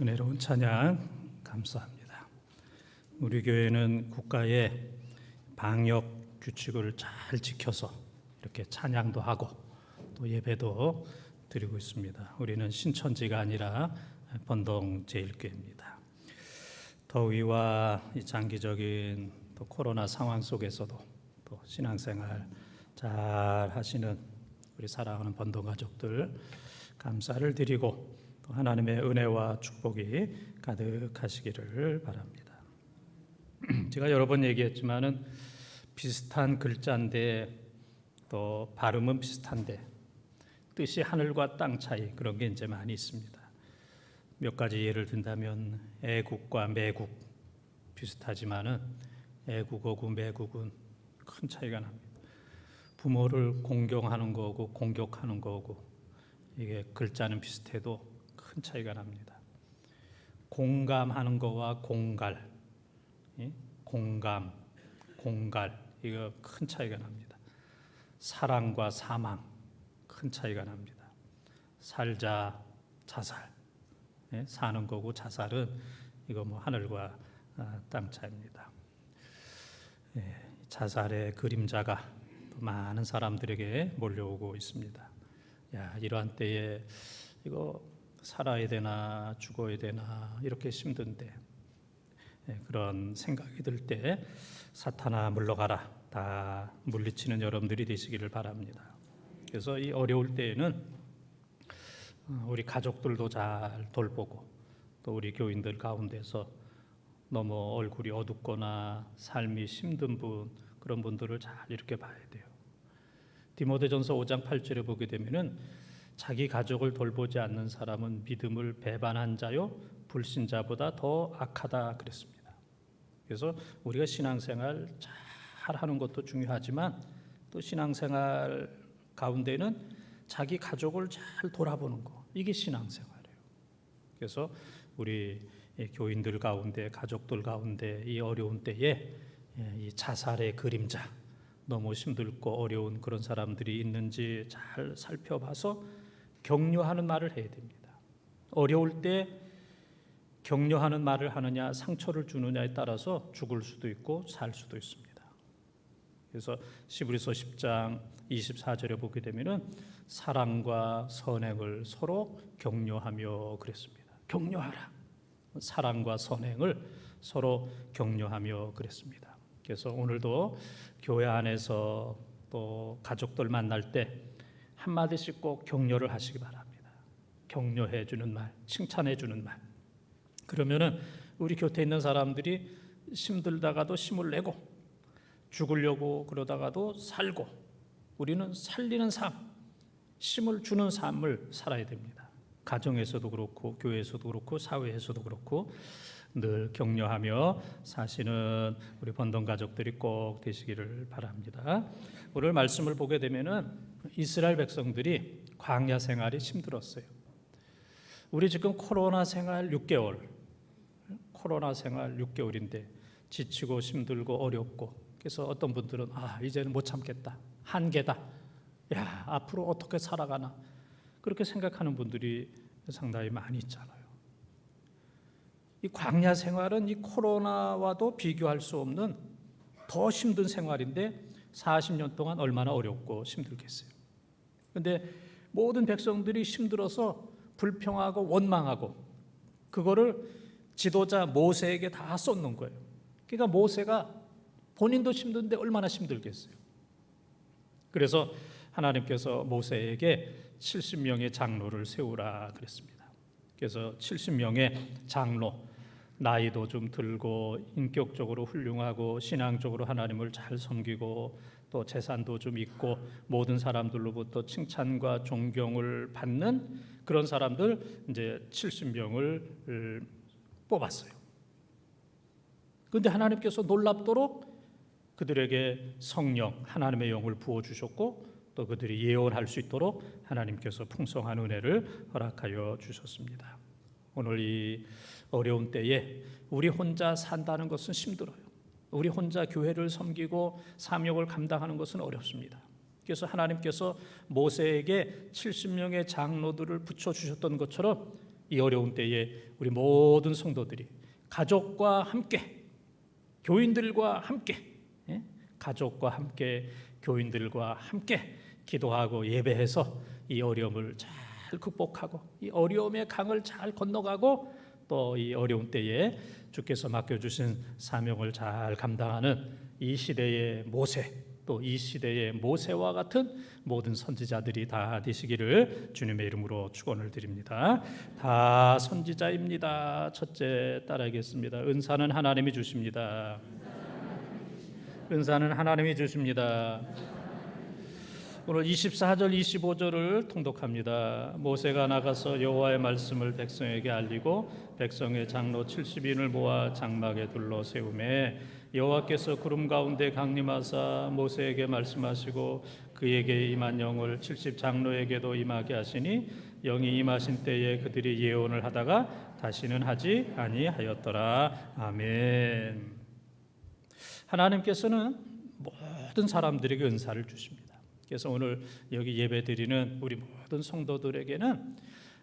은혜로운 찬양 감사합니다. 우리 교회는 국가의 방역 규칙을 잘 지켜서 이렇게 찬양도 하고 또 예배도 드리고 있습니다. 우리는 신천지가 아니라 번동제일교회입니다. 더위와 이 장기적인 또 코로나 상황 속에서도 또 신앙생활 잘 하시는 우리 사랑하는 번동 가족들 감사를 드리고 또 하나님의 은혜와 축복이 가득하시기를 바랍니다. 제가 여러 번 얘기했지만은 비슷한 글자인데 또 발음은 비슷한데 뜻이 하늘과 땅 차이 그런 게 이제 많이 있습니다. 몇 가지 예를 든다면 애국과 매국 비슷하지만은 애국어고 매국은 큰 차이가 납니다. 부모를 공경하는 거고 공격하는 거고 이게 글자는 비슷해도 큰 차이가 납니다. 공감하는 거와 공갈, 공감, 공갈 이거 큰 차이가 납니다. 사랑과 사망 큰 차이가 납니다. 살자, 자살, 사는 거고 자살은 이거 뭐 하늘과 땅 차이입니다. 자살의 그림자가 많은 사람들에게 몰려오고 있습니다. 이러한 때에 이거 살아야 되나 죽어야 되나 이렇게 힘든데 그런 생각이 들 때 사탄아 물러가라 다 물리치는 여러분들이 되시기를 바랍니다. 그래서 이 어려울 때에는 우리 가족들도 잘 돌보고 또 우리 교인들 가운데서 너무 얼굴이 어둡거나 삶이 힘든 분 그런 분들을 잘 이렇게 봐야 돼요. 디모데전서 5장 8절에 보게 되면은 자기 가족을 돌보지 않는 사람은 믿음을 배반한 자요 불신자보다 더 악하다 그랬습니다. 그래서 우리가 신앙생활 잘 하는 것도 중요하지만 또 신앙생활 가운데는 자기 가족을 잘 돌아보는 거 이게 신앙생활이에요. 그래서 우리 교인들 가운데 가족들 가운데 이 어려운 때에 이 자살의 그림자 너무 힘들고 어려운 그런 사람들이 있는지 잘 살펴봐서 격려하는 말을 해야 됩니다. 어려울 때 격려하는 말을 하느냐 상처를 주느냐에 따라서 죽을 수도 있고 살 수도 있습니다. 그래서 히브리서 10장 24절에 보게 되면은 사랑과 선행을 서로 격려하며 그랬습니다. 격려하라. 사랑과 선행을 서로 격려하며 그랬습니다. 그래서 오늘도 교회 안에서 또 가족들 만날 때 한마디씩 꼭 격려를 하시기 바랍니다. 격려해 주는 말, 칭찬해 주는 말. 그러면은 우리 곁에 있는 사람들이 힘들다가도 힘을 내고 죽으려고 그러다가도 살고 우리는 살리는 삶, 힘을 주는 삶을 살아야 됩니다. 가정에서도 그렇고 교회에서도 그렇고 사회에서도 그렇고 늘 격려하며 사시는 우리 번동 가족들이 꼭 되시기를 바랍니다. 오늘 말씀을 보게 되면은 이스라엘 백성들이 광야 생활이 힘들었어요. 우리 지금 코로나 생활 6개월인데 지치고 힘들고 어렵고 그래서 어떤 분들은 이제는 못 참겠다. 한계다. 앞으로 어떻게 살아가나 그렇게 생각하는 분들이 상당히 많이 있잖아요. 이 광야 생활은 이 코로나와도 비교할 수 없는 더 힘든 생활인데 40년 동안 얼마나 어렵고 힘들겠어요. 그런데 모든 백성들이 힘들어서 불평하고 원망하고 그거를 지도자 모세에게 다 쏟는 거예요. 그러니까 모세가 본인도 힘든데 얼마나 힘들겠어요. 그래서 하나님께서 모세에게 70명의 장로를 세우라 그랬습니다. 그래서 70명의 장로 나이도 좀 들고 인격적으로 훌륭하고 신앙적으로 하나님을 잘 섬기고 또 재산도 좀 있고 모든 사람들로부터 칭찬과 존경을 받는 그런 사람들 이제 70명을 뽑았어요. 그런데 하나님께서 놀랍도록 그들에게 성령 하나님의 영을 부어 주셨고 또 그들이 예언할 수 있도록 하나님께서 풍성한 은혜를 허락하여 주셨습니다. 오늘 이 어려운 때에 우리 혼자 산다는 것은 힘들어요. 우리 혼자 교회를 섬기고 사명을 감당하는 것은 어렵습니다. 그래서 하나님께서 모세에게 70명의 장로들을 붙여주셨던 것처럼 이 어려운 때에 우리 모든 성도들이 가족과 함께, 교인들과 함께, 가족과 함께, 교인들과 함께 기도하고 예배해서 이 어려움을 잘 극복하고 이 어려움의 강을 잘 건너가고 또 이 어려운 때에 주께서 맡겨주신 사명을 잘 감당하는 이 시대의 모세, 또 이 시대의 모세와 같은 모든 선지자들이 다 되시기를 주님의 이름으로 축원을 드립니다. 다 선지자입니다. 첫째 따라하겠습니다. 은사는 하나님이 주십니다. 은사는 하나님이 주십니다. 오늘 24절 25절을 통독합니다. 모세가 나가서 여호와의 말씀을 백성에게 알리고 백성의 장로 70인을 모아 장막에 둘러 세우매 여호와께서 구름 가운데 강림하사 모세에게 말씀하시고 그에게 임한 영을 70 장로에게도 임하게 하시니 영이 임하신 때에 그들이 예언을 하다가 다시는 하지 아니하였더라. 아멘. 하나님께서는 모든 사람들에게 은사를 주십니다. 그래서 오늘 여기 예배드리는 우리 모든 성도들에게는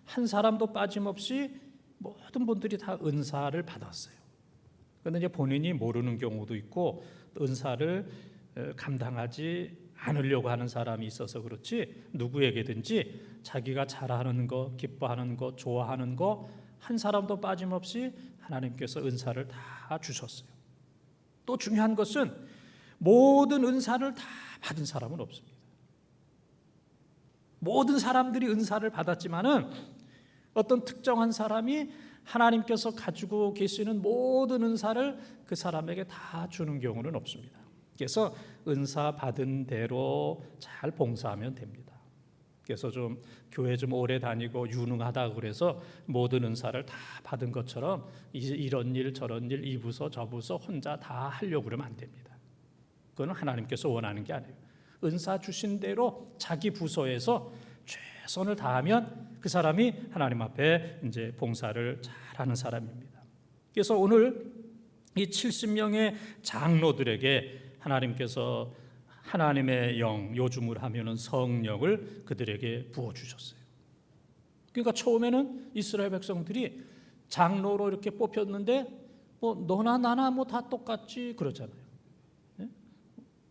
한 사람도 빠짐없이 모든 분들이 다 은사를 받았어요. 그런데 이제 본인이 모르는 경우도 있고 은사를 감당하지 않으려고 하는 사람이 있어서 그렇지 누구에게든지 자기가 잘하는 거, 기뻐하는 거, 좋아하는 거 한 사람도 빠짐없이 하나님께서 은사를 다 주셨어요. 또 중요한 것은 모든 은사를 다 받은 사람은 없습니다. 모든 사람들이 은사를 받았지만은 어떤 특정한 사람이 하나님께서 가지고 계시는 모든 은사를 그 사람에게 다 주는 경우는 없습니다. 그래서 은사 받은 대로 잘 봉사하면 됩니다. 그래서 좀 교회 좀 오래 다니고 유능하다 그래서 모든 은사를 다 받은 것처럼 이런 일 저런 일 이 부서 저 부서 혼자 다 하려고 그러면 안 됩니다. 그건 하나님께서 원하는 게 아니에요. 은사 주신 대로 자기 부서에서 최선을 다하면 그 사람이 하나님 앞에 이제 봉사를 잘하는 사람입니다. 그래서 오늘 이 70명의 장로들에게 하나님께서 하나님의 영, 요즘을 하면은 성령을 그들에게 부어 주셨어요. 그러니까 처음에는 이스라엘 백성들이 장로로 이렇게 뽑혔는데 뭐 너나 나나 뭐 다 똑같지 그러잖아요.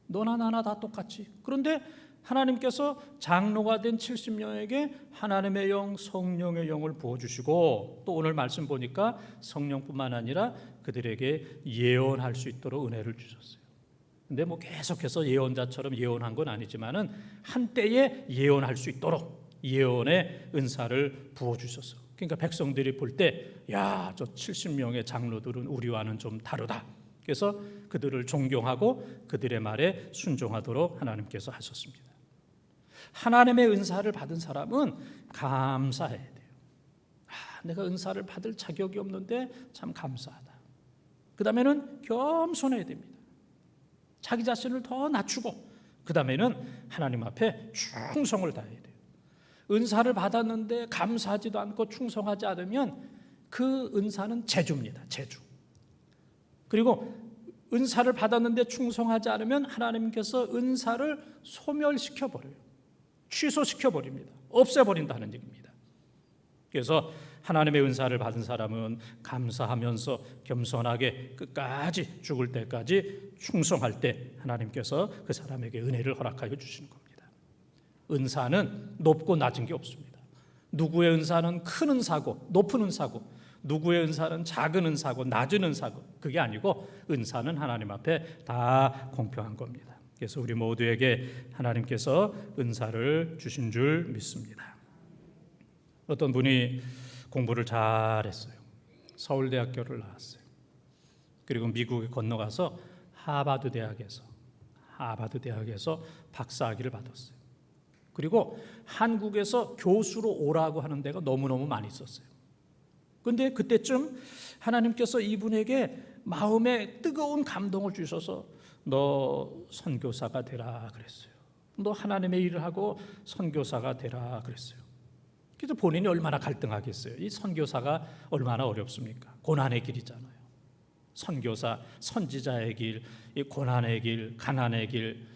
너나 나나 다 똑같지. 그런데 하나님께서 장로가 된 70명에게 하나님의 영, 성령의 영을 부어주시고 또 오늘 말씀 보니까 성령뿐만 아니라 그들에게 예언할 수 있도록 은혜를 주셨어요. 근데 뭐 계속해서 예언자처럼 예언한 건 아니지만은 한때에 예언할 수 있도록 예언의 은사를 부어주셨어요. 그러니까 백성들이 볼 때 야, 저 70명의 장로들은 우리와는 좀 다르다. 그래서 그들을 존경하고 그들의 말에 순종하도록 하나님께서 하셨습니다. 하나님의 은사를 받은 사람은 감사해야 돼요. 내가 은사를 받을 자격이 없는데 참 감사하다. 그 다음에는 겸손해야 됩니다. 자기 자신을 더 낮추고 그 다음에는 하나님 앞에 충성을 다해야 돼요. 은사를 받았는데 감사하지도 않고 충성하지 않으면 그 은사는 재주입니다. 재주. 그리고 은사를 받았는데 충성하지 않으면 하나님께서 은사를 소멸시켜버려요. 취소시켜버립니다. 없애버린다는 얘기입니다. 그래서 하나님의 은사를 받은 사람은 감사하면서 겸손하게 끝까지 죽을 때까지 충성할 때 하나님께서 그 사람에게 은혜를 허락하여 주시는 겁니다. 은사는 높고 낮은 게 없습니다. 누구의 은사는 큰 은사고 높은 은사고 누구의 은사는 작은 은사고 낮은 은사고 그게 아니고 은사는 하나님 앞에 다 공평한 겁니다. 그래서 우리 모두에게 하나님께서 은사를 주신 줄 믿습니다. 어떤 분이 공부를 잘했어요. 서울대학교를 나왔어요. 그리고 미국에 건너가서 하버드 대학에서 박사학위를 받았어요. 그리고 한국에서 교수로 오라고 하는 데가 너무너무 많이 있었어요. 그런데 그때쯤 하나님께서 이분에게 마음에 뜨거운 감동을 주셔서 너 선교사가 되라 그랬어요. 너 하나님의 일을 하고 선교사가 되라 그랬어요. 그래서 본인이 얼마나 갈등하겠어요. 이 선교사가 얼마나 어렵습니까? 고난의 길이잖아요. 선교사, 선지자의 길, 이 고난의 길, 가난의 길,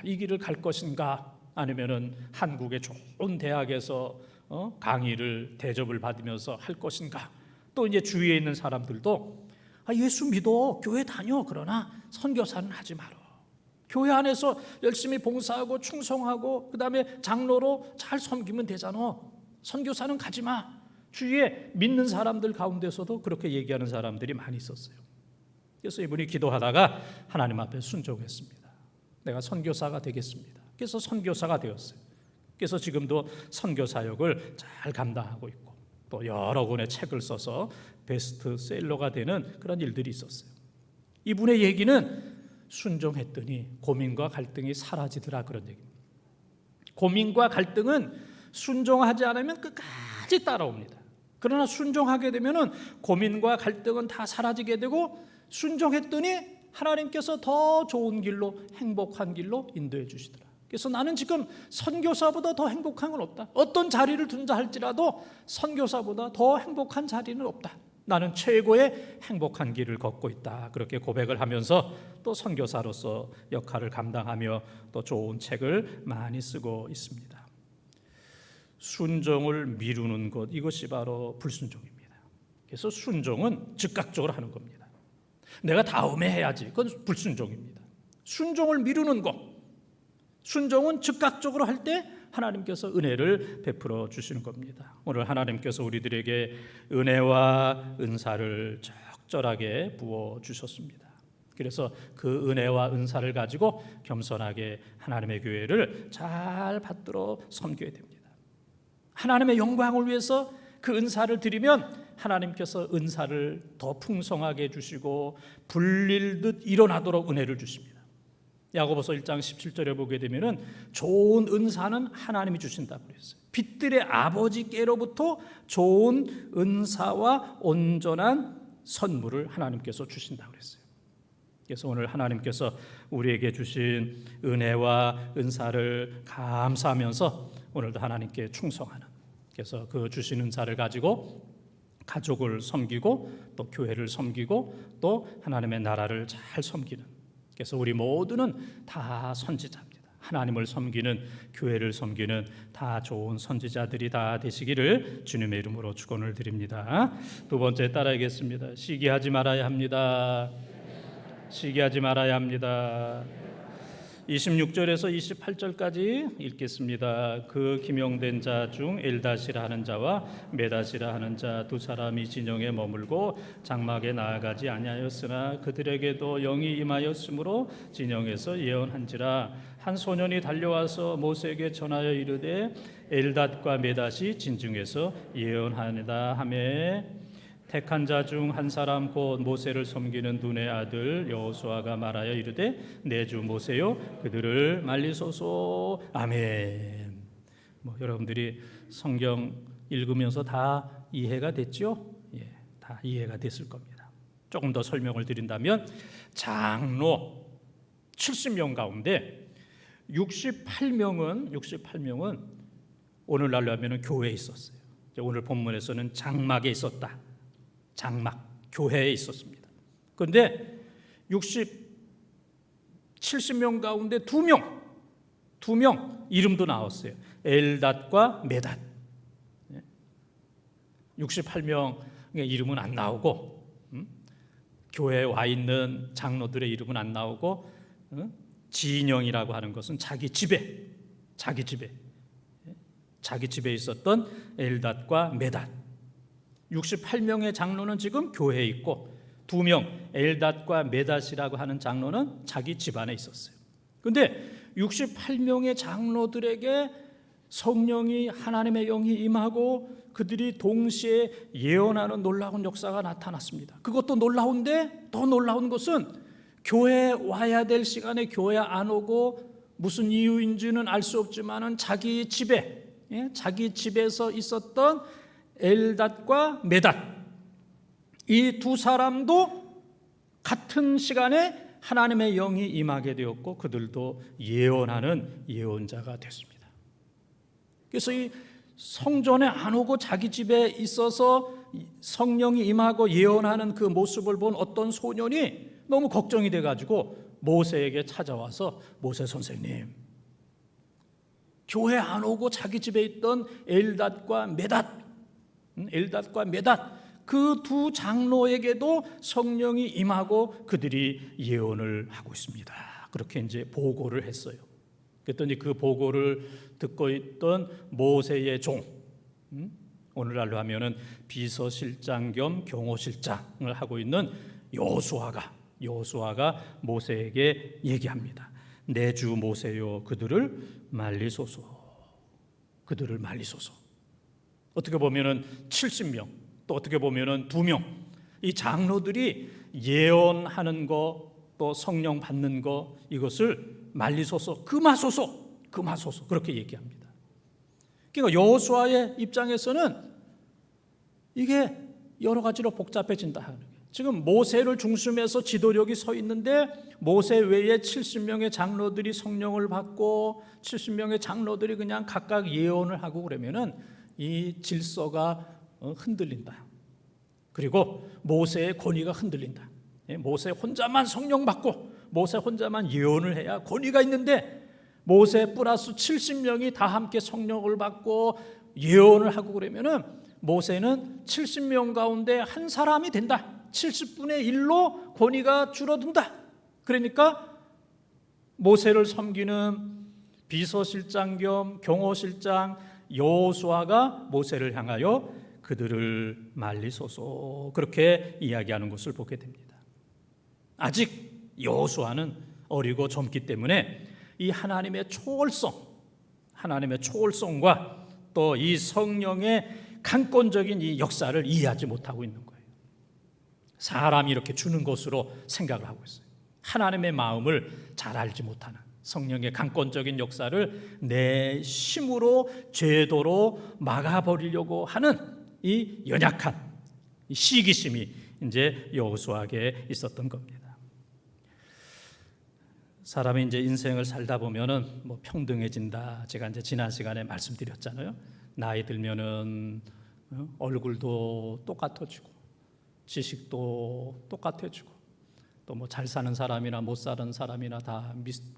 이 길을 갈 것인가? 아니면은 한국의 좋은 대학에서 강의를 대접을 받으면서 할 것인가? 또 이제 주위에 있는 사람들도 예수 믿어, 교회 다녀. 그러나 선교사는 하지 마라. 교회 안에서 열심히 봉사하고 충성하고 그다음에 장로로 잘 섬기면 되잖아. 선교사는 가지 마. 주위에 믿는 사람들 가운데서도 그렇게 얘기하는 사람들이 많이 있었어요. 그래서 이분이 기도하다가 하나님 앞에 순종했습니다. 내가 선교사가 되겠습니다. 그래서 선교사가 되었어요. 그래서 지금도 선교 사역을 잘 감당하고 있고 또 여러 권의 책을 써서 베스트셀러가 되는 그런 일들이 있었어요. 이분의 얘기는 순종했더니 고민과 갈등이 사라지더라, 그런 얘기입니다. 고민과 갈등은 순종하지 않으면 끝까지 따라옵니다. 그러나 순종하게 되면 고민과 갈등은 다 사라지게 되고 순종했더니 하나님께서 더 좋은 길로, 행복한 길로 인도해 주시더라. 그래서 나는 지금 선교사보다 더 행복한 건 없다. 어떤 자리를 둔다 할지라도 선교사보다 더 행복한 자리는 없다. 나는 최고의 행복한 길을 걷고 있다. 그렇게 고백을 하면서 또 선교사로서 역할을 감당하며 또 좋은 책을 많이 쓰고 있습니다. 순종을 미루는 것, 이것이 바로 불순종입니다. 그래서 순종은 즉각적으로 하는 겁니다. 내가 다음에 해야지, 그건 불순종입니다. 순종을 미루는 것, 순종은 즉각적으로 할 때 하나님께서 은혜를 베풀어 주시는 겁니다. 오늘 하나님께서 우리들에게 은혜와 은사를 적절하게 부어 주셨습니다. 그래서 그 은혜와 은사를 가지고 겸손하게 하나님의 교회를 잘 받들어 섬겨야 됩니다. 하나님의 영광을 위해서 그 은사를 드리면 하나님께서 은사를 더 풍성하게 주시고 불릴듯 일어나도록 은혜를 주십니다. 야고보서 1장 17절에 보게 되면은 좋은 은사는 하나님이 주신다고 그랬어요. 빛들의 아버지께로부터 좋은 은사와 온전한 선물을 하나님께서 주신다고 그랬어요. 그래서 오늘 하나님께서 우리에게 주신 은혜와 은사를 감사하면서 오늘도 하나님께 충성하는, 그래서 그 주신 은사를 가지고 가족을 섬기고 또 교회를 섬기고 또 하나님의 나라를 잘 섬기는, 그래서 우리 모두는 다 선지자입니다. 하나님을 섬기는, 교회를 섬기는 다 좋은 선지자들이 다 되시기를 주님의 이름으로 축원을 드립니다. 두 번째 따라하겠습니다. 시기하지 말아야 합니다. 시기하지 말아야 합니다. 26절에서 28절까지 읽겠습니다. 그 기명된 자 중 엘다시라 하는 자와 메다시라 하는 자 두 사람이 진영에 머물고 장막에 나아가지 아니하였으나 그들에게도 영이 임하였으므로 진영에서 예언한지라. 한 소년이 달려와서 모세에게 전하여 이르되 엘닷과 메닷이 진중에서 예언하느다 하매 택한 자 중 한 사람 곧 모세를 섬기는 눈의 아들 여호수아가 말하여 이르되 내 주 모세요 그들을 말리소서. 아멘. 여러분들이 성경 읽으면서 다 이해가 됐죠? 예, 다 이해가 됐을 겁니다. 조금 더 설명을 드린다면 장로 70명 가운데 68명은 오늘날로 하면 교회에 있었어요. 오늘 본문에서는 장막에 있었다. 장막, 교회에 있었습니다. 그런데 70명 가운데 두 명 이름도 나왔어요. 엘닷과 메닷. 68명의 이름은 안 나오고, 교회에 와 있는 장로들의 이름은 안 나오고, 진영이라고 하는 것은 자기 집에 있었던 엘닷과 메닷. 68명의 장로는 지금 교회에 있고 2명 엘닷과 메닷이라고 하는 장로는 자기 집안에 있었어요. 그런데 68명의 장로들에게 성령이, 하나님의 영이 임하고 그들이 동시에 예언하는 놀라운 역사가 나타났습니다. 그것도 놀라운데 더 놀라운 것은 교회에 와야 될 시간에 교회 안 오고 무슨 이유인지는 알 수 없지만은 자기 집에서 있었던 엘닷과 메닷, 이 두 사람도 같은 시간에 하나님의 영이 임하게 되었고 그들도 예언하는 예언자가 됐습니다. 그래서 이 성전에 안 오고 자기 집에 있어서 성령이 임하고 예언하는 그 모습을 본 어떤 소년이 너무 걱정이 돼가지고 모세에게 찾아와서 모세 선생님, 교회 안 오고 자기 집에 있던 엘닷과 메닷 그 두 장로에게도 성령이 임하고 그들이 예언을 하고 있습니다. 그렇게 이제 보고를 했어요. 그랬더니 그 보고를 듣고 있던 모세의 종, 오늘날로 하면은 비서실장 겸 경호실장을 하고 있는 여호수아가 모세에게 얘기합니다. 내 주 모세여, 그들을 말리소서. 어떻게 보면은 70명, 또 어떻게 보면은 2명, 이 장로들이 예언하는 거, 또 성령 받는 거, 이것을 말리소서, 금하소서 그렇게 얘기합니다. 그러니까 여호수아의 입장에서는 이게 여러 가지로 복잡해진다 하는 거예요. 지금 모세를 중심해서 지도력이 서 있는데 모세 외에 70명의 장로들이 성령을 받고 70명의 장로들이 그냥 각각 예언을 하고 그러면은 이 질서가 흔들린다. 그리고 모세의 권위가 흔들린다. 모세 혼자만 성령 받고 모세 혼자만 예언을 해야 권위가 있는데 모세 플러스 70명이 다 함께 성령을 받고 예언을 하고 그러면은 모세는 70명 가운데 한 사람이 된다. 70분의 1로 권위가 줄어든다. 그러니까 모세를 섬기는 비서실장 겸 경호실장 여호수아가 모세를 향하여 그들을 말리소서, 그렇게 이야기하는 것을 보게 됩니다. 아직 여호수아는 어리고 젊기 때문에 이 하나님의 초월성과 또 이 성령의 강권적인 이 역사를 이해하지 못하고 있는 거예요. 사람이 이렇게 주는 것으로 생각을 하고 있어요. 하나님의 마음을 잘 알지 못하는, 성령의 강권적인 역사를 내 힘으로 제도로 막아버리려고 하는 이 연약한 이 시기심이 이제 여호수아에게 있었던 겁니다. 사람이 이제 인생을 살다 보면은 뭐 평등해진다. 제가 이제 지난 시간에 말씀드렸잖아요. 나이 들면은 얼굴도 똑같아지고, 지식도 똑같아지고, 또 뭐 잘 사는 사람이나 못 사는 사람이나 다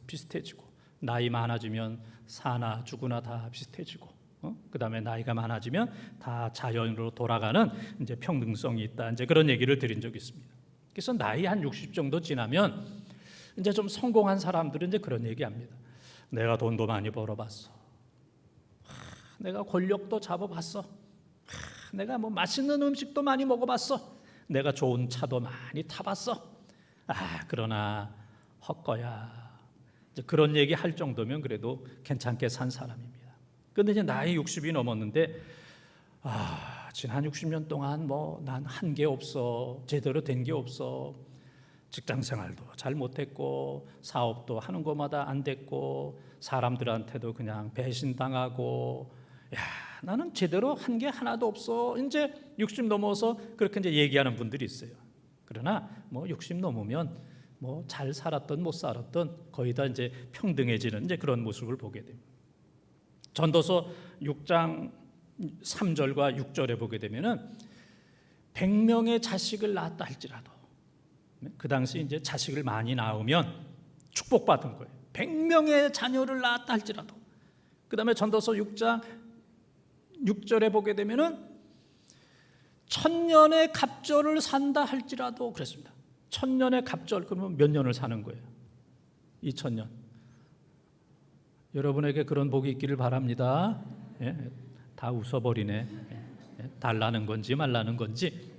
비슷해지고, 나이 많아지면 사나 죽으나 다 비슷해지고, 그 다음에 나이가 많아지면 다 자연으로 돌아가는 이제 평등성이 있다. 이제 그런 얘기를 드린 적이 있습니다. 그래서 나이 한 60 정도 지나면 이제 좀 성공한 사람들은 이제 그런 얘기합니다. 내가 돈도 많이 벌어봤어. 내가 권력도 잡아봤어. 내가 뭐 맛있는 음식도 많이 먹어봤어. 내가 좋은 차도 많이 타봤어. 그러나 헛거야. 이제 그런 얘기 할 정도면 그래도 괜찮게 산 사람입니다. 그런데 이제 나이 60이 넘었는데 지난 60년 동안 뭐 난 한 게 없어. 제대로 된 게 없어. 직장 생활도 잘 못했고, 사업도 하는 것마다 안 됐고, 사람들한테도 그냥 배신당하고, 나는 제대로 한 게 하나도 없어. 이제 60 넘어서 그렇게 이제 얘기하는 분들이 있어요. 그러나 뭐 60 넘으면 뭐 잘 살았던 못 살았던 거의 다 이제 평등해지는 이제 그런 모습을 보게 됩니다. 전도서 6장 3절과 6절에 보게 되면은 100명의 자식을 낳았다 할지라도, 그 당시 이제 자식을 많이 낳으면 축복받은 거예요. 100명의 자녀를 낳았다 할지라도. 그 다음에 전도서 6장 6절에 보게 되면은 1000년의 갑절을 산다 할지라도 그랬습니다. 1000년의 갑절, 그러면 몇 년을 사는 거예요? 2000년. 여러분에게 그런 복이 있기를 바랍니다. 다 웃어버리네. 달라는 건지 말라는 건지.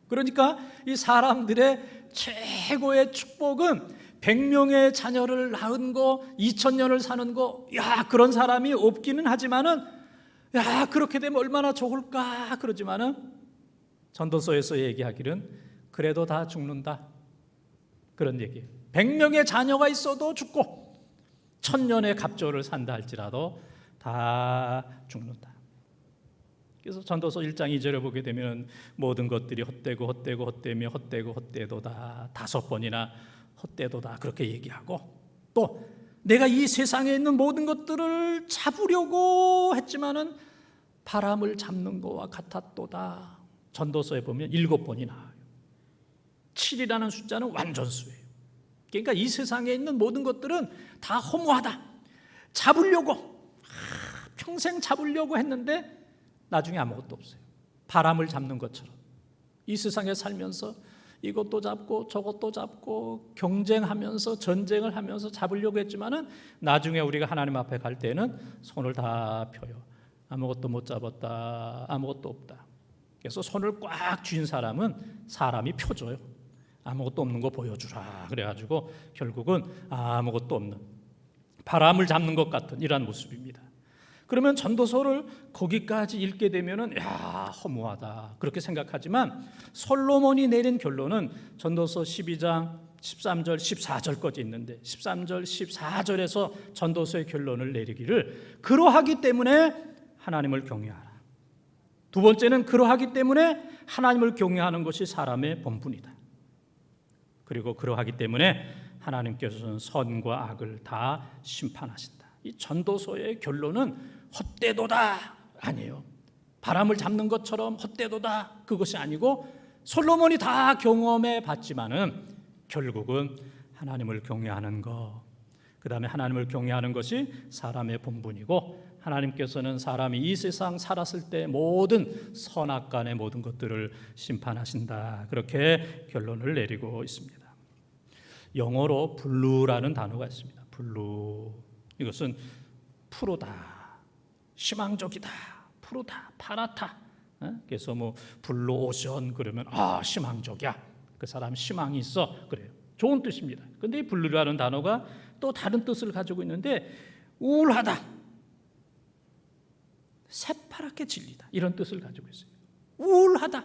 그러니까 이 사람들의 최고의 축복은 100명의 자녀를 낳은 거, 2000년을 사는 거. 그런 사람이 없기는 하지만은 그렇게 되면 얼마나 좋을까 그러지만은 전도서에서 얘기하기는 그래도 다 죽는다, 그런 얘기예요. 100명의 자녀가 있어도 죽고 1000년의 갑절을 산다 할지라도 다 죽는다. 그래서 전도서 1장 2절에 보게 되면 모든 것들이 헛되고 헛되고 헛되며 헛되고 헛되도다, 5번이나 헛되도다 그렇게 얘기하고, 또 내가 이 세상에 있는 모든 것들을 잡으려고 했지만은 바람을 잡는 것과 같았도다. 전도서에 보면 7번이 나와요. 7이라는 숫자는 완전수예요. 그러니까 이 세상에 있는 모든 것들은 다 허무하다. 잡으려고 평생 잡으려고 했는데 나중에 아무것도 없어요. 바람을 잡는 것처럼 이 세상에 살면서 이것도 잡고 저것도 잡고 경쟁하면서 전쟁을 하면서 잡으려고 했지만은 나중에 우리가 하나님 앞에 갈 때는 손을 다 펴요. 아무것도 못 잡았다. 아무것도 없다. 그래서 손을 꽉 쥔 사람은 사람이 펴줘요. 아무것도 없는 거 보여주라. 그래가지고 결국은 아무것도 없는 바람을 잡는 것 같은 이러한 모습입니다. 그러면 전도서를 거기까지 읽게 되면은 야, 허무하다 그렇게 생각하지만 솔로몬이 내린 결론은 전도서 12장 13절 14절까지 있는데 13절 14절에서 전도서의 결론을 내리기를 그러하기 때문에 하나님을 경외하라. 두 번째는 그러하기 때문에 하나님을 경외하는 것이 사람의 본분이다. 그리고 그러하기 때문에 하나님께서는 선과 악을 다 심판하신다. 이 전도서의 결론은 헛되도다 아니에요. 바람을 잡는 것처럼 헛되도다 그것이 아니고 솔로몬이 다 경험해 봤지만은 결국은 하나님을 경외하는 것, 그 다음에 하나님을 경외하는 것이 사람의 본분이고 하나님께서는 사람이 이 세상 살았을 때 모든 선악간의 모든 것들을 심판하신다. 그렇게 결론을 내리고 있습니다. 영어로 블루라는 단어가 있습니다. 블루, 이것은 푸르다, 희망적이다, 푸르다, 파랗다. 그래서 뭐 블루 오션 그러면 희망적이야. 그 사람 희망이 있어. 그래요. 좋은 뜻입니다. 근데 이 블루라는 단어가 또 다른 뜻을 가지고 있는데 우울하다, 새파랗게 질리다 이런 뜻을 가지고 있어요. 우울하다.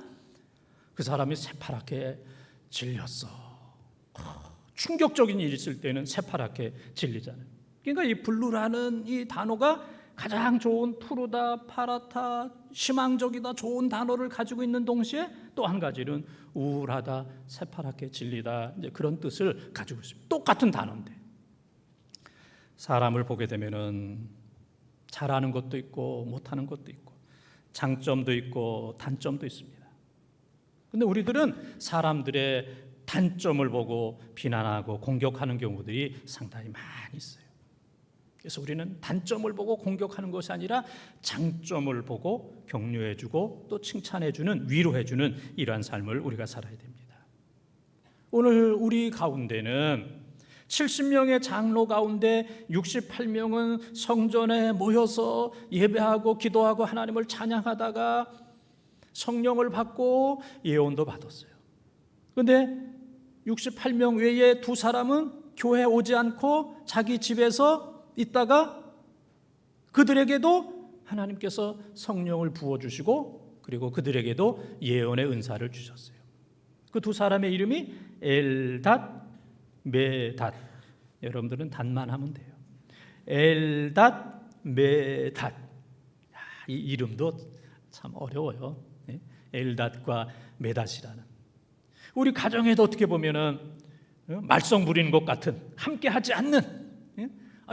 그 사람이 새파랗게 질렸어. 충격적인 일이 있을 때는 새파랗게 질리잖아요. 그러니까 이 블루라는 이 단어가 가장 좋은 푸르다, 파랗다, 희망적이다 좋은 단어를 가지고 있는 동시에 또 한 가지는 우울하다, 새파랗게 질리다 이제 그런 뜻을 가지고 있습니다. 똑같은 단어인데 사람을 보게 되면은 잘하는 것도 있고 못하는 것도 있고 장점도 있고 단점도 있습니다. 그런데 우리들은 사람들의 단점을 보고 비난하고 공격하는 경우들이 상당히 많이 있어요. 그래서 우리는 단점을 보고 공격하는 것이 아니라 장점을 보고 격려해주고 또 칭찬해주는, 위로해주는 이러한 삶을 우리가 살아야 됩니다. 오늘 우리 가운데는 70명의 장로 가운데 68명은 성전에 모여서 예배하고 기도하고 하나님을 찬양하다가 성령을 받고 예언도 받았어요. 그런데 68명 외에 두 사람은 교회에 오지 않고 자기 집에서 있다가 그들에게도 하나님께서 성령을 부어주시고 그리고 그들에게도 예언의 은사를 주셨어요. 그 두 사람의 이름이 엘닷, 메닷. 여러분들은 닷만 하면 돼요. 엘닷, 메닷. 이 이름도 참 어려워요. 엘닷과 메닷이라는. 우리 가정에도 어떻게 보면은 말썽 부리는 것 같은, 함께 하지 않는,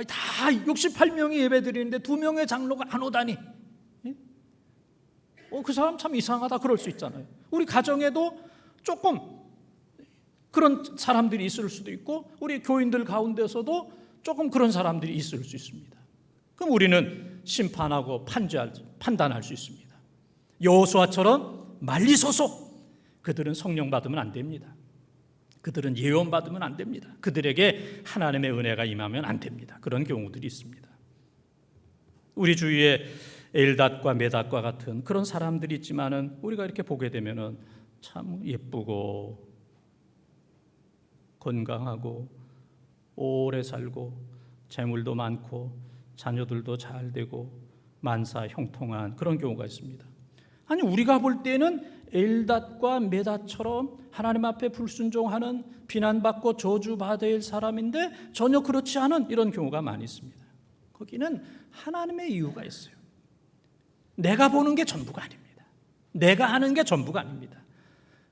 다 68명이 예배 드리는데 2명의 장로가 안 오다니, 그 사람 참 이상하다 그럴 수 있잖아요. 우리 가정에도 조금 그런 사람들이 있을 수도 있고 우리 교인들 가운데서도 조금 그런 사람들이 있을 수 있습니다. 그럼 우리는 심판하고 판단할 수 있습니다. 여호수아처럼 말리소서. 그들은 성령 받으면 안 됩니다. 그들은 예언 받으면 안 됩니다. 그들에게 하나님의 은혜가 임하면 안 됩니다. 그런 경우들이 있습니다. 우리 주위에 엘닷과 메닷과 같은 그런 사람들이 있지만은 우리가 이렇게 보게 되면은 참 예쁘고 건강하고 오래 살고 재물도 많고 자녀들도 잘 되고 만사 형통한 그런 경우가 있습니다. 아니 우리가 볼 때는 엘닷과 메닷처럼 하나님 앞에 불순종하는 비난받고 저주받아야 할 사람인데 전혀 그렇지 않은 이런 경우가 많이 있습니다. 거기는 하나님의 이유가 있어요. 내가 보는 게 전부가 아닙니다. 내가 하는 게 전부가 아닙니다.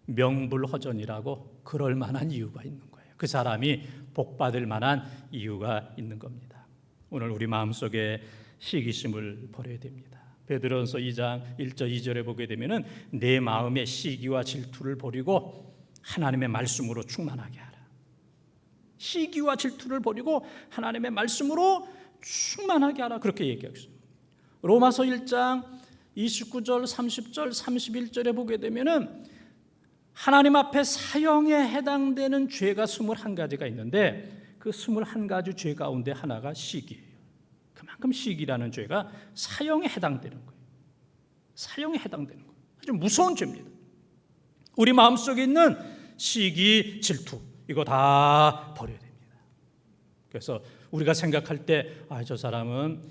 명불허전이라고 그럴 만한 이유가 있는 거예요. 그 사람이 복받을 만한 이유가 있는 겁니다. 오늘 우리 마음속에 시기심을 버려야 됩니다. 베드로전서 2장 1절 2절에 보게 되면은 내 마음에 시기와 질투를 버리고 하나님의 말씀으로 충만하게 하라. 시기와 질투를 버리고 하나님의 말씀으로 충만하게 하라. 그렇게 얘기하고 있습니다. 로마서 1장 29절, 30절, 31절에 보게 되면은 하나님 앞에 사형에 해당되는 죄가 21가지가 있는데 그 21가지 죄 가운데 하나가 시기예요. 그만큼 시기라는 죄가 사형에 해당되는 거예요. 사형에 해당되는 거예요. 아주 무서운 죄입니다. 우리 마음속에 있는 시기, 질투 이거 다 버려야 됩니다. 그래서 우리가 생각할 때 저 사람은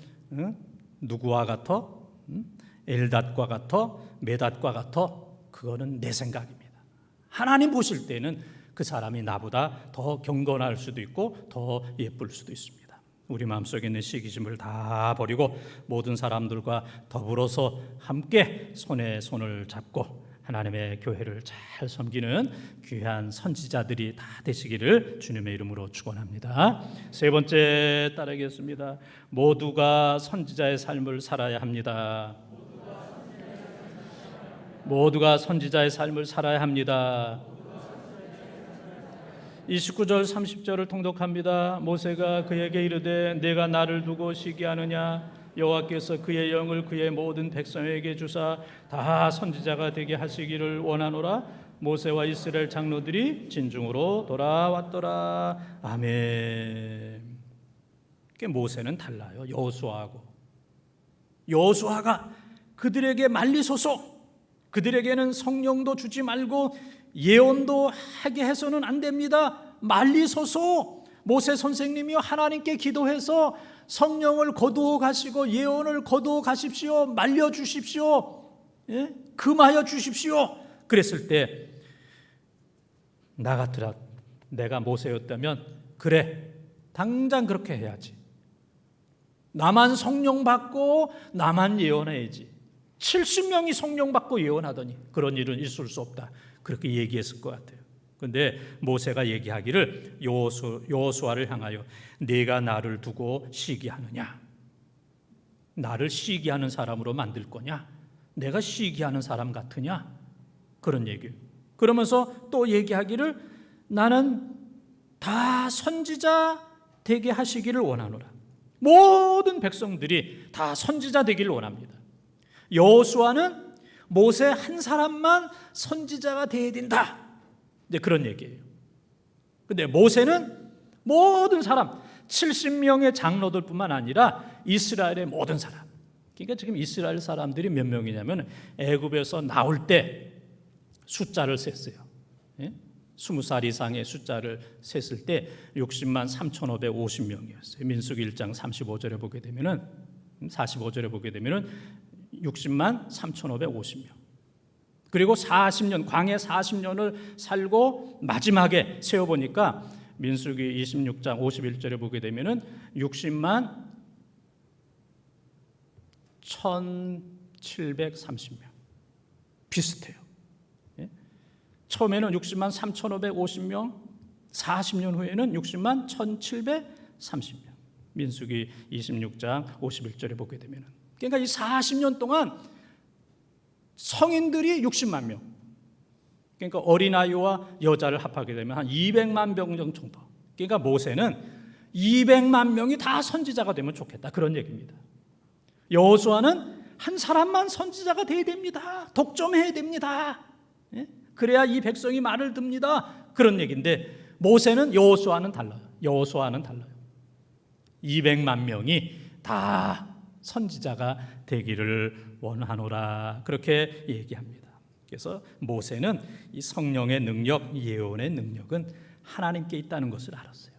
누구와 같아? 엘닷과 같아? 메닷과 같아? 그거는 내 생각입니다. 하나님 보실 때는 그 사람이 나보다 더 경건할 수도 있고 더 예쁠 수도 있습니다. 우리 마음속에 있는 시기심을 다 버리고 모든 사람들과 더불어서 함께 손에 손을 잡고 하나님의 교회를 잘 섬기는 귀한 선지자들이 다 되시기를 주님의 이름으로 축원합니다. 세 번째 따르겠습니다. 모두가 선지자의 삶을 살아야 합니다. 모두가 선지자의 삶을 살아야 합니다. 29절 30절을 통독합니다. 모세가 그에게 이르되 내가 나를 두고 시기하느냐 여호와께서 그의 영을 그의 모든 백성에게 주사 다 선지자가 되게 하시기를 원하노라. 모세와 이스라엘 장로들이 진중으로 돌아왔더라. 아멘. 모세는 달라요. 여호수아하고. 여호수아가 그들에게 말리소서, 그들에게는 성령도 주지 말고 예언도 하게 해서는 안 됩니다. 말리소서. 모세 선생님이요 하나님께 기도해서 성령을 거두어 가시고 예언을 거두어 가십시오. 말려 주십시오. 예? 금하여 주십시오. 그랬을 때 나 같으라 내가 모세였다면 그래 당장 그렇게 해야지. 나만 성령 받고 나만 예언해야지. 70명이 성령 받고 예언하더니 그런 일은 있을 수 없다. 그렇게 얘기했을 것 같아요. 그런데 모세가 얘기하기를 여호수아를 향하여 네가 나를 두고 시기하느냐? 나를 시기하는 사람으로 만들 거냐? 내가 시기하는 사람 같으냐? 그런 얘기예요. 그러면서 또 얘기하기를 나는 다 선지자 되게 하시기를 원하노라. 모든 백성들이 다 선지자 되기를 원합니다. 여호수아는 모세 한 사람만 선지자가 되어야 된다. 이제 그런 얘기예요. 근데 모세는 모든 사람 70명의 장로들뿐만 아니라 이스라엘의 모든 사람. 그러니까 지금 이스라엘 사람들이 몇 명이냐면 애굽에서 나올 때 숫자를 셌어요. 20살 이상의 숫자를 셌을 때 60만 3,550명이었어요. 민수기 1장 35절에 보게 되면은 45절에 보게 되면은 60만 3,550명. 그리고 40년 광야 40년을 살고 마지막에 세어 보니까 민수기 26장 51절에 보게 되면은 60만 1,730명. 비슷해요. 처음에는 60만 3,550명, 40년 후에는 60만 1,730명. 민수기 26장 51절에 보게 되면은 그러니까 이 40년 동안 성인들이 60만 명. 그러니까 어린아이와 여자를 합하게 되면 한 200만 명 정도. 그러니까 모세는 200만 명이 다 선지자가 되면 좋겠다. 그런 얘기입니다. 여호수아는 한 사람만 선지자가 돼야 됩니다. 독점해야 됩니다. 그래야 이 백성이 말을 듣습니다. 그런 얘기인데 모세는 여호수아는 달라요. 여호수아는 달라요. 200만 명이 다 선지자가 되기를 원하노라. 그렇게 얘기합니다. 그래서 모세는 이 성령의 능력, 예언의 능력은 하나님께 있다는 것을 알았어요.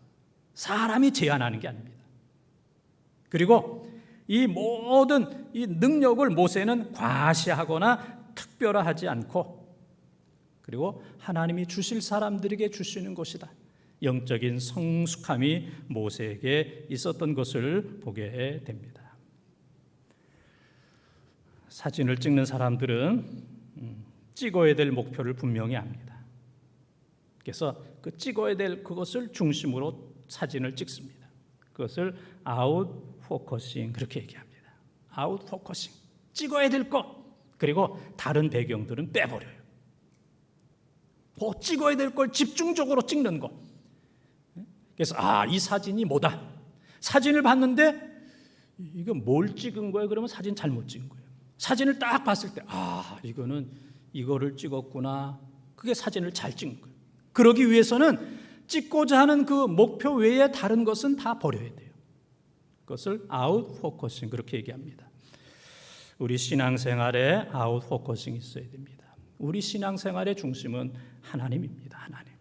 사람이 제안하는 게 아닙니다. 그리고 이 모든 이 능력을 모세는 과시하거나 특별화하지 않고 그리고 하나님이 주실 사람들에게 주시는 것이다. 영적인 성숙함이 모세에게 있었던 것을 보게 됩니다. 사진을 찍는 사람들은 찍어야 될 목표를 분명히 압니다. 그래서 그 찍어야 될 그것을 중심으로 사진을 찍습니다. 그것을 아웃 포커싱 그렇게 얘기합니다. 아웃 포커싱. 찍어야 될 것. 그리고 다른 배경들은 빼버려요. 찍어야 될 걸 집중적으로 찍는 것. 그래서 이 사진이 뭐다. 사진을 봤는데 이거 뭘 찍은 거예요? 그러면 사진 잘못 찍은 거예요. 사진을 딱 봤을 때 이거를 찍었구나. 그게 사진을 잘 찍은 거예요. 그러기 위해서는 찍고자 하는 그 목표 외에 다른 것은 다 버려야 돼요. 그것을 아웃 포커싱 그렇게 얘기합니다. 우리 신앙생활에 아웃 포커싱이 있어야 됩니다. 우리 신앙생활의 중심은 하나님입니다. 하나님.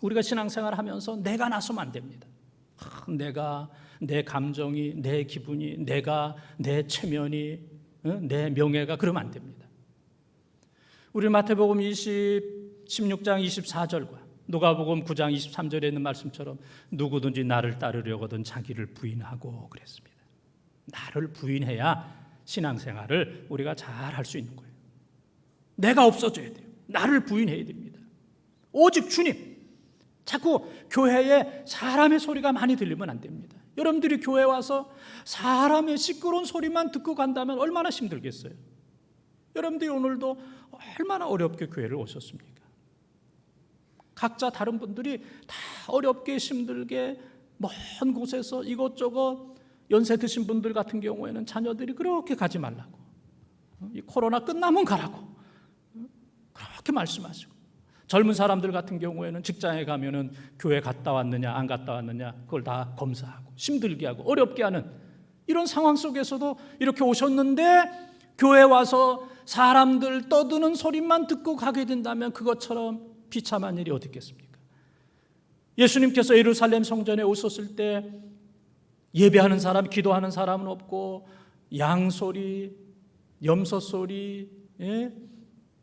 우리가 신앙생활을 하면서 내가 나서면 안 됩니다. 내가, 내 감정이, 내 기분이, 내 체면이, 내 명예가 그러면 안 됩니다. 우리 마태복음 16장 24절과 누가복음 9장 23절에 있는 말씀처럼 누구든지 나를 따르려거든 자기를 부인하고 그랬습니다. 나를 부인해야 신앙생활을 우리가 잘 할 수 있는 거예요. 내가 없어져야 돼요. 나를 부인해야 됩니다. 오직 주님. 자꾸 교회에 사람의 소리가 많이 들리면 안 됩니다. 여러분들이 교회 와서 사람의 시끄러운 소리만 듣고 간다면 얼마나 힘들겠어요. 여러분들이 오늘도 얼마나 어렵게 교회를 오셨습니까? 각자 다른 분들이 다 어렵게 힘들게 먼 곳에서 이것저것 연세 드신 분들 같은 경우에는 자녀들이 그렇게 가지 말라고, 이 코로나 끝나면 가라고 그렇게 말씀하시고, 젊은 사람들 같은 경우에는 직장에 가면은 교회 갔다 왔느냐 안 갔다 왔느냐 그걸 다 검사하고 힘들게 하고 어렵게 하는 이런 상황 속에서도 이렇게 오셨는데, 교회 와서 사람들 떠드는 소리만 듣고 가게 된다면 그것처럼 비참한 일이 어디 있겠습니까? 예수님께서 예루살렘 성전에 오셨을 때 예배하는 사람, 기도하는 사람은 없고 양 소리, 염소 소리,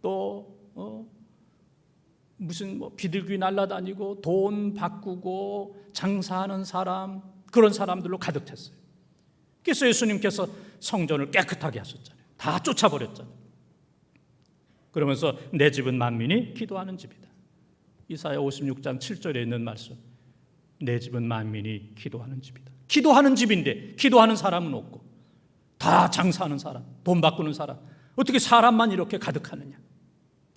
또 무슨 비둘기 날아다니고 돈 바꾸고 장사하는 사람, 그런 사람들로 가득 찼어요. 그래서 예수님께서 성전을 깨끗하게 하셨잖아요. 다 쫓아버렸잖아요. 그러면서 내 집은 만민이 기도하는 집이다. 이사야 56장 7절에 있는 말씀, 내 집은 만민이 기도하는 집이다. 기도하는 집인데 기도하는 사람은 없고 다 장사하는 사람, 돈 바꾸는 사람, 어떻게 사람만 이렇게 가득하느냐.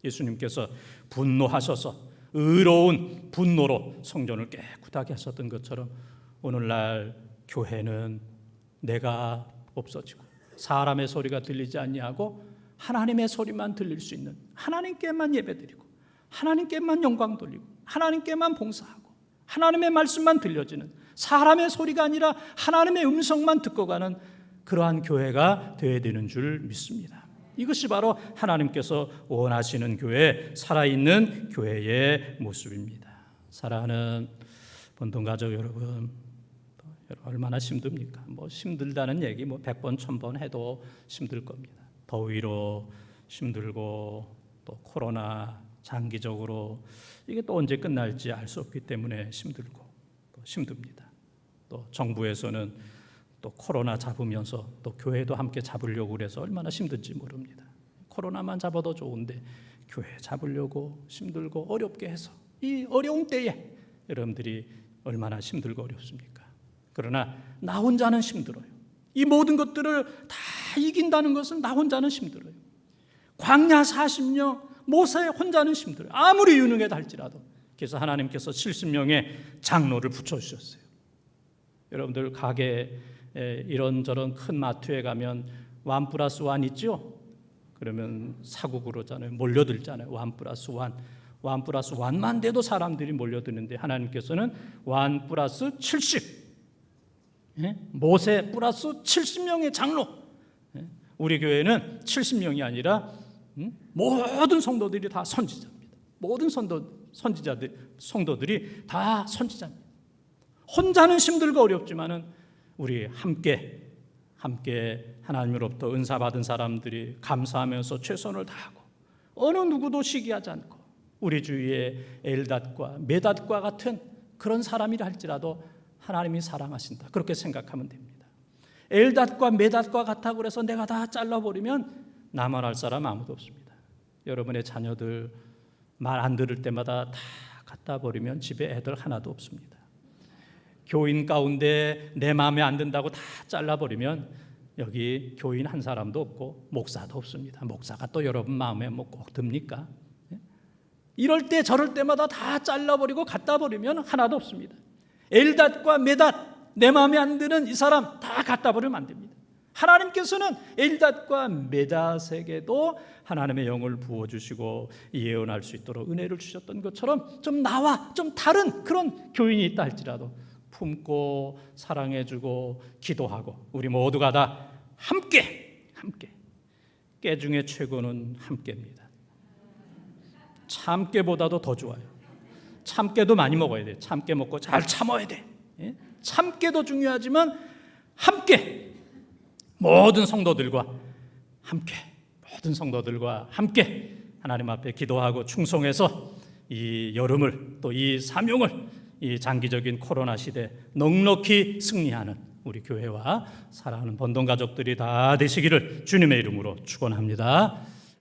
예수님께서 분노하셔서 의로운 분노로 성전을 깨끗하게 하셨던 것처럼 오늘날 교회는 내가 없어지고 사람의 소리가 들리지 아니하고 하나님의 소리만 들릴 수 있는, 하나님께만 예배드리고 하나님께만 영광 돌리고 하나님께만 봉사하고 하나님의 말씀만 들려지는, 사람의 소리가 아니라 하나님의 음성만 듣고 가는 그러한 교회가 되어야 되는 줄 믿습니다. 이것이 바로 하나님께서 원하시는 교회, 살아있는 교회의 모습입니다. 사랑하는 본동가족 여러분, 얼마나 힘듭니까? 힘들다는 얘기 100번 1000번 해도 힘들 겁니다. 더위로 힘들고 또 코로나 장기적으로 이게 또 언제 끝날지 알 수 없기 때문에 힘들고 또 힘듭니다. 또 정부에서는 또 코로나 잡으면서 또 교회도 함께 잡으려고 그래서 얼마나 힘든지 모릅니다. 코로나만 잡아도 좋은데 교회 잡으려고 힘들고 어렵게 해서 이 어려운 때에 여러분들이 얼마나 힘들고 어렵습니까? 그러나 나 혼자는 힘들어요. 이 모든 것들을 다 이긴다는 것은 나 혼자는 힘들어요. 광야 40년 모세 혼자는 힘들어요. 아무리 유능하다 할지라도. 그래서 하나님께서 70명의 장로를 붙여주셨어요. 여러분들 가게 이런저런 큰 마트에 가면 1+1 있죠? 그러면 사고 그러잖아요. 몰려들잖아요. 1+1. 1+1만 돼도 사람들이 몰려드는데 하나님께서는 1+70. 모세 플러스 70명의 장로. 우리 교회는 70명이 아니라 모든 성도들이 다 선지자입니다. 모든 성도들이 다 선지자입니다. 혼자는 힘들고 어렵지만은 우리 함께 하나님으로부터 은사 받은 사람들이 감사하면서 최선을 다하고 어느 누구도 시기하지 않고 우리 주위에 엘닷과 메닷과 같은 그런 사람이라 할지라도 하나님이 사랑하신다, 그렇게 생각하면 됩니다. 엘닷과 메닷과 같다고 그래서 내가 다 잘라버리면 나만 할 사람 아무도 없습니다. 여러분의 자녀들 말 안 들을 때마다 다 갖다 버리면 집에 애들 하나도 없습니다. 교인 가운데 내 마음에 안 든다고 다 잘라버리면 여기 교인 한 사람도 없고 목사도 없습니다. 목사가 또 여러분 마음에 꼭 듭니까? 이럴 때 저럴 때마다 다 잘라버리고 갖다 버리면 하나도 없습니다. 엘닷과 메닷, 내 마음에 안 드는 이 사람 다 갖다 버리면 안 됩니다. 하나님께서는 엘닷과 메닷에게도 하나님의 영을 부어주시고 예언할 수 있도록 은혜를 주셨던 것처럼 좀 나와 좀 다른 그런 교인이 있다 할지라도 품고 사랑해주고 기도하고 우리 모두가 다 함께 깨 중에 최고는 함께입니다. 참깨보다도 더 좋아요. 참깨도 많이 먹어야 돼. 참깨 먹고 잘 참아야 돼. 참깨도 중요하지만 함께 모든 성도들과 함께 하나님 앞에 기도하고 충성해서 이 여름을 또 이 사명을 이 장기적인 코로나 시대 넉넉히 승리하는 우리 교회와 사랑하는 번동 가족들이 다 되시기를 주님의 이름으로 축원합니다.